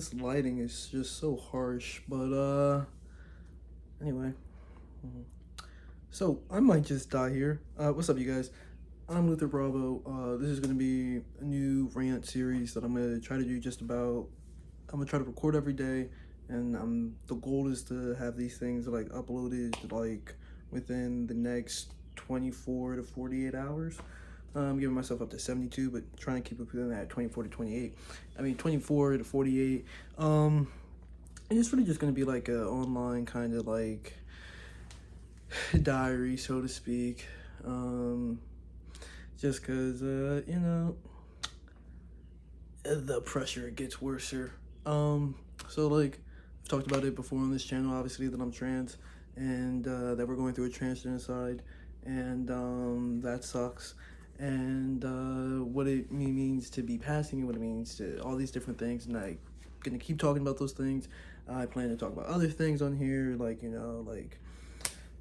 this lighting is just so harsh, but anyway. Mhm. So I might just die here. What's up, you guys? I'm Luther Bravo. This is gonna be a new rant series that I'm gonna try to do just about. I'm gonna try to record every day, and the goal is to have these things like uploaded like within the next 24 to 48 hours. I'm giving myself up to 72, but trying to keep it within that 24 to 28. I mean 24 to 48. And it's really just gonna be like a online kind of like diary, so to speak. Just cause the pressure gets worser. So like I've talked about it before on this channel, obviously, that I'm trans and that we're going through a trans genocide, and that sucks. And what it means to be passing, what it means to all these different things, and I'm gonna keep talking about those things. I plan to talk about other things on here, like like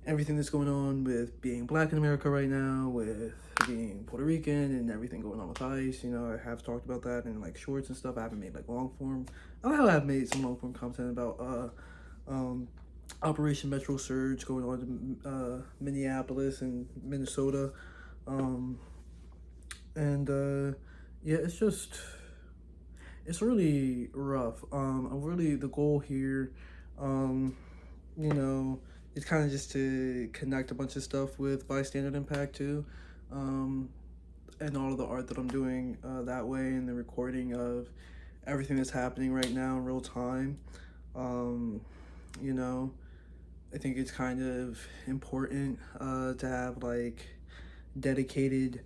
everything that's going on with being black in America right now, with being Puerto Rican, and everything going on with ICE. I have talked about that in like shorts and stuff. I haven't made like long form. I have made some long form content about Operation Metro Surge going on in Minneapolis and Minnesota. Yeah, it's really rough. Really the goal here, you know, it's kind of just to connect a bunch of stuff with Bystander Impact too, and all of the art that I'm doing that way, and the recording of everything that's happening right now in real time. You know, I think it's kind of important to have like dedicated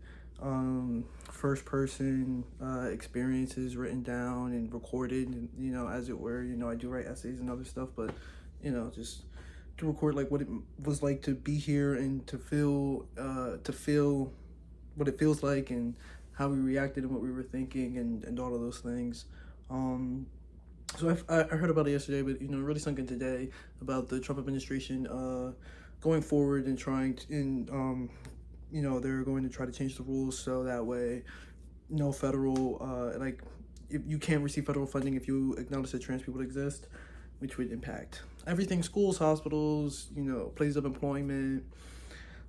first person experiences written down and recorded, and as it were. I do write essays and other stuff, but just to record like what it was like to be here, and to feel what it feels like, and how we reacted and what we were thinking, and all of those things. So I heard about it yesterday, but it really sunk in today about the Trump administration going forward and trying to, and they're going to try to change the rules so that way no federal like if you can't receive federal funding if you acknowledge that trans people exist, which would impact everything: schools, hospitals, places of employment,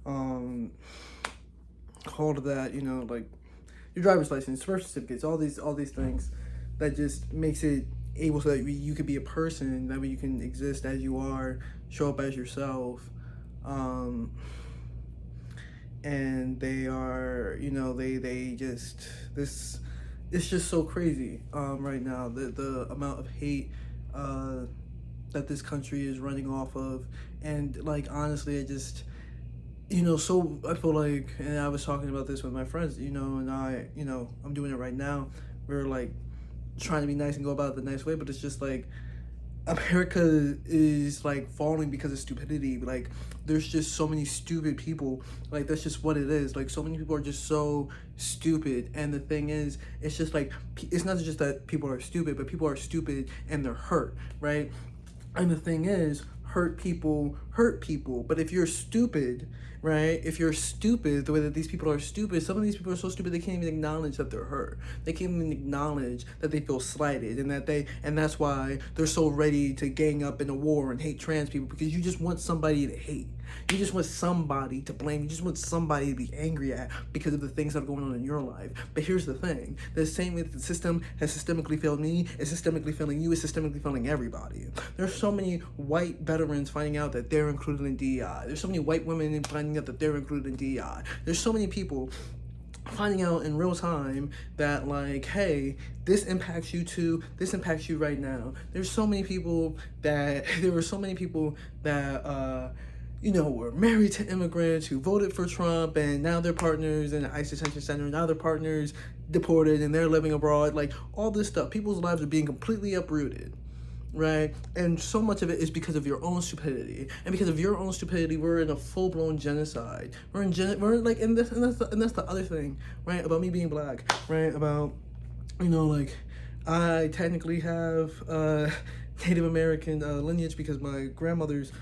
all of that, like your driver's license, birth certificates, all these things that just makes it able so that you could be a person, that way you can exist as you are, show up as yourself. And they are, they just, this, it's just so crazy right now, the amount of hate that this country is running off of. And like, honestly, I just, so I feel like, and I was talking about this with my friends, and I'm doing it right now. We're like trying to be nice and go about it the nice way, but it's just like America is like falling because of stupidity. Like, there's just so many stupid people. Like, that's just what it is. Like, so many people are just so stupid. And the thing is, it's just like, it's not just that people are stupid, but people are stupid and they're hurt, right? And the thing is, hurt people hurt people. But if you're stupid, right? If you're stupid the way that these people are stupid, some of these people are so stupid they can't even acknowledge that they're hurt. They can't even acknowledge that they feel slighted, and that's why they're so ready to gang up in a war and hate trans people, because you just want somebody to hate. You just want somebody to blame. You just want somebody to be angry at because of the things that are going on in your life. But here's the thing: the same way that the system has systemically failed me, is systemically failing you, is systemically failing everybody. There's so many white veterans finding out that they're included in DEI. There's so many white women finding out that they're included in DEI. There's so many people finding out in real time that, like, hey, this impacts you too, this impacts you right now. There were so many people that were married to immigrants who voted for Trump, and now they're partners in an ICE detention center, now they're partners deported and they're living abroad. Like, all this stuff, people's lives are being completely uprooted, right? And so much of it is because of your own stupidity. And because of your own stupidity, we're in a full-blown genocide. We're like, and that's the other thing, right, about me being black, right? About, like, I technically have Native American lineage because my grandmother's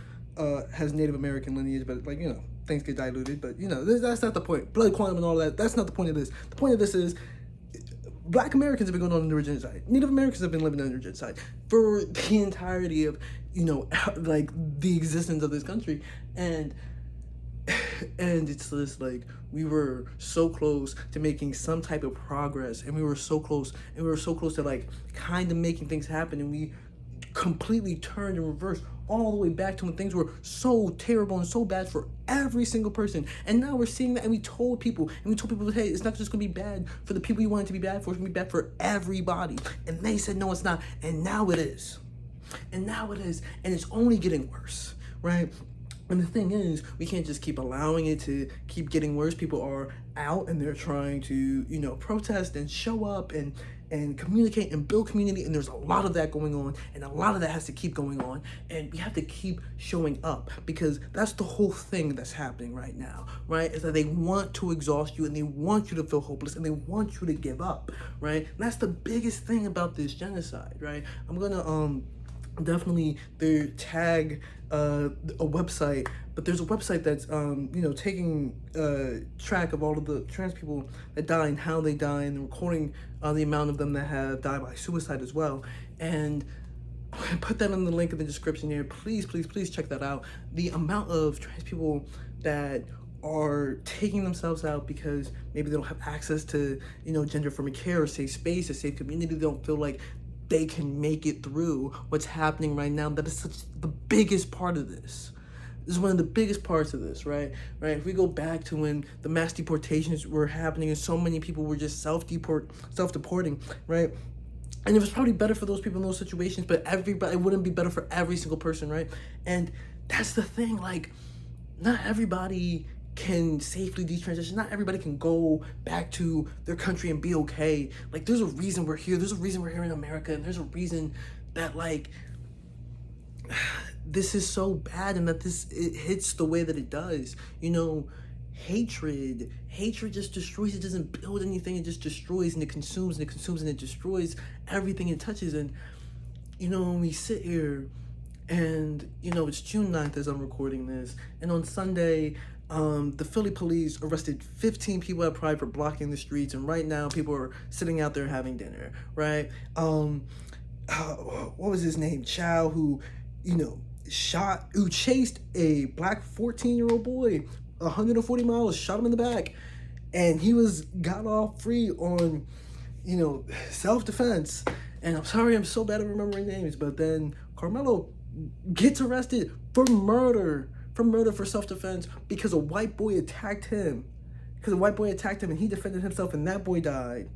has Native American lineage, but like, things get diluted. But that's not the point. Blood quantum and all that, that's not the point of this. The point of this is Black Americans have been going on under genocide. Native Americans have been living under genocide for the entirety of, like the existence of this country. And it's just like we were so close to making some type of progress, and we were so close to like kind of making things happen, and we completely turned and reversed all the way back to when things were so terrible and so bad for every single person. And now we're seeing that, and we told people, hey, it's not just gonna be bad for the people you want it to be bad for, it's gonna be bad for everybody. And they said no, it's not. And now it is. And it's only getting worse, right? And the thing is, we can't just keep allowing it to keep getting worse. People are out and they're trying to, protest and show up and communicate and build community. And there's a lot of that going on, and a lot of that has to keep going on. And we have to keep showing up, because that's the whole thing that's happening right now, right? Is that they want to exhaust you, and they want you to feel hopeless, and they want you to give up, right? And that's the biggest thing about this genocide, right? I'm gonna definitely tag a website, but there's a website that's taking track of all of the trans people that die and how they die, and recording the amount of them that have died by suicide as well. And I put that in the link in the description here. Please check that out. The amount of trans people that are taking themselves out because maybe they don't have access to gender affirming care, or safe space, a safe community. They don't feel like they can make it through what's happening right now. That is the biggest part of this. This is one of the biggest parts of this, right? If we go back to when the mass deportations were happening and so many people were just self-deporting, right? And it was probably better for those people in those situations, but it wouldn't be better for every single person, right? And that's the thing, like, not everybody can safely detransition. Not everybody can go back to their country and be okay. Like, there's a reason we're here. There's a reason we're here in America, and there's a reason that, like, this is so bad, and that it hits the way that it does. Hatred just destroys. It doesn't build anything. It just destroys, and it consumes, and it consumes, and it destroys everything it touches. And when we sit here, and it's June 9th as I'm recording this, and on Sunday, the Philly police arrested 15 people at Pride for blocking the streets, and right now people are sitting out there having dinner, right? What was his name? Chow, who chased a black 14-year-old boy 140 miles, shot him in the back, and he got off free on, self-defense. And I'm sorry, I'm so bad at remembering names, but then Carmelo gets arrested for murder for self-defense because a white boy attacked him. And he defended himself, and that boy died.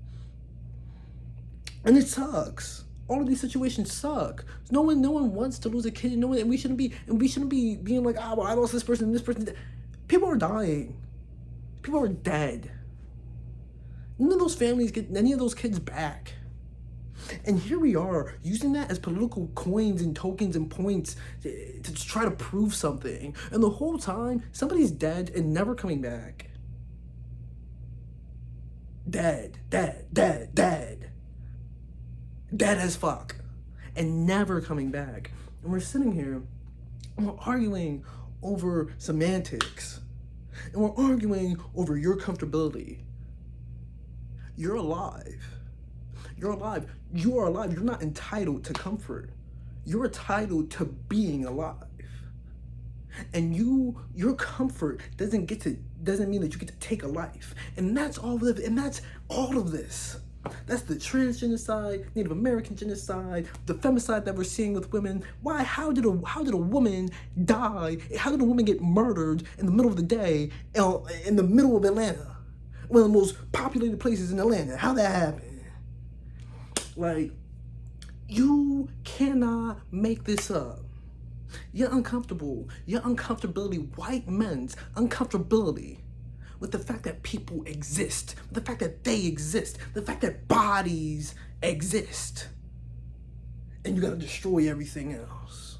And it sucks. All of these situations suck. No one wants to lose a kid. And we shouldn't be being like, well, I lost this person and this person. People are dying. People are dead. None of those families get any of those kids back. And here we are, using that as political coins and tokens and points to try to prove something. And the whole time, somebody's dead and never coming back. Dead. Dead as fuck. And never coming back. And we're sitting here, and we're arguing over semantics. And we're arguing over your comfortability. You're alive. You are alive. You're not entitled to comfort. You're entitled to being alive. And your comfort doesn't mean that you get to take a life. And that's all of this. That's the trans genocide, Native American genocide, the femicide that we're seeing with women. Why? How did a woman die? How did a woman get murdered in the middle of the day in the middle of Atlanta? One of the most populated places in Atlanta. How that happened? Like, you cannot make this up. You're uncomfortable. Your uncomfortability, white men's uncomfortability with the fact that people exist, the fact that they exist, the fact that bodies exist. And you gotta destroy everything else.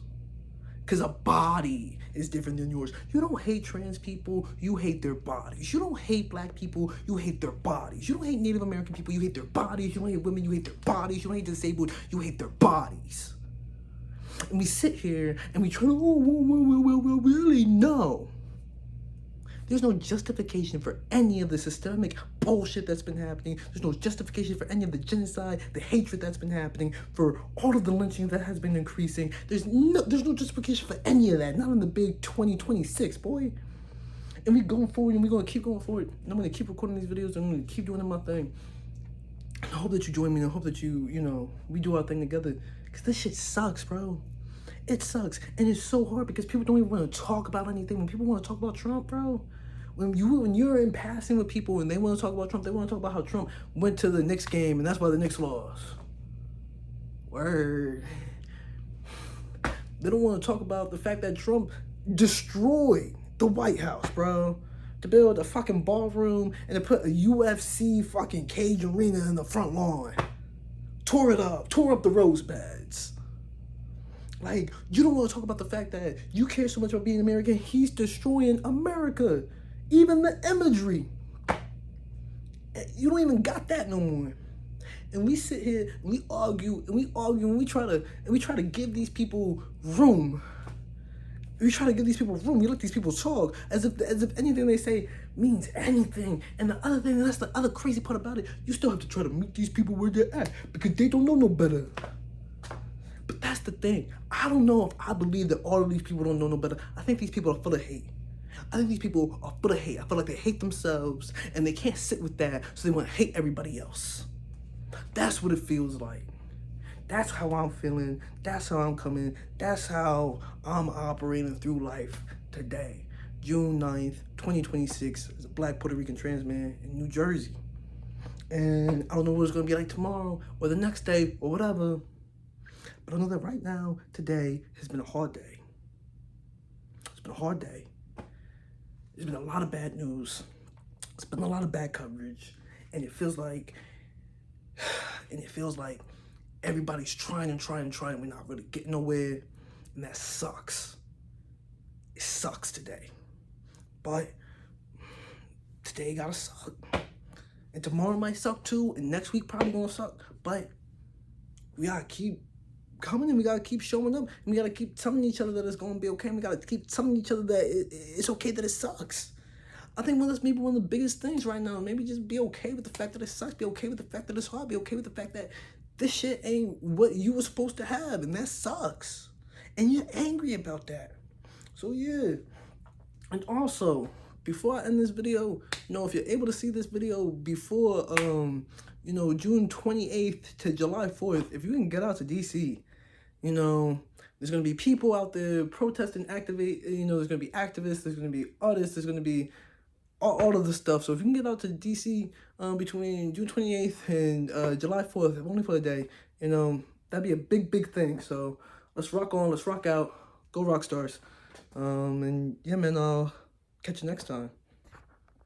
Because a body is different than yours. You don't hate trans people, you hate their bodies. You don't hate black people, you hate their bodies. You don't hate Native American people, you hate their bodies. You don't hate women, you hate their bodies. You don't hate disabled, you hate their bodies. And we sit here and we try to, well, really, no. There's no justification for any of the systemic bullshit that's been happening. There's no justification for any of the genocide, the hatred that's been happening, for all of the lynching that has been increasing. There's no justification for any of that. Not in the big 2026, boy. And we going forward, and we're gonna keep going forward. And I'm gonna keep recording these videos, and I'm gonna keep doing my thing. I hope that you join me, and I hope that we do our thing together. Cause this shit sucks, bro. It sucks. And it's so hard because people don't even want to talk about anything. When people want to talk about Trump, bro, when you're in passing with people and they want to talk about Trump, they want to talk about how Trump went to the Knicks game and that's why the Knicks lost. Word. They don't want to talk about the fact that Trump destroyed the White House, bro. To build a fucking ballroom and to put a UFC fucking cage arena in the front lawn. Tore it up. Tore up the rose beds. Like, you don't want to talk about the fact that you care so much about being American. He's destroying America. Even the imagery. You don't even got that no more. And we sit here and we argue and we try to give these people room. We try to give these people room. We let these people talk as if anything they say means anything. And the other thing, that's the other crazy part about it, you still have to try to meet these people where they're at because they don't know no better. But that's the thing. I don't know if I believe that all of these people don't know no better. I think these people are full of hate. I think these people are full of hate. I feel like they hate themselves and they can't sit with that, so they want to hate everybody else. That's what it feels like. That's how I'm feeling. That's how I'm coming. That's how I'm operating through life today. June 9th, 2026, as a Black Puerto Rican trans man in New Jersey. And I don't know what it's going to be like tomorrow or the next day or whatever. But I know that right now, today, has been a hard day. It's been a hard day. There's been a lot of bad news. It's been a lot of bad coverage. And it feels like everybody's trying. We're not really getting nowhere. And that sucks. It sucks today. But today gotta suck. And tomorrow might suck too. And next week probably gonna suck. But we gotta keep coming and we gotta keep showing up. And we gotta keep telling each other that it's gonna be okay. And we gotta keep telling each other that it's okay that it sucks. I think that's maybe one of the biggest things right now. Maybe just be okay with the fact that it sucks. Be okay with the fact that it's hard. Be okay with the fact that this shit ain't what you were supposed to have. And that sucks. And you're angry about that. So yeah. And also, before I end this video, if you're able to see this video before, June 28th to July 4th, if you can get out to DC, there's going to be people out there protesting, activate, there's going to be activists, there's going to be artists, there's going to be all of the stuff. So if you can get out to DC between June 28th and July 4th, only for a day, that'd be a big thing. So let's rock on, let's rock out, go Rock Stars. And yeah, man, I'll catch you next time.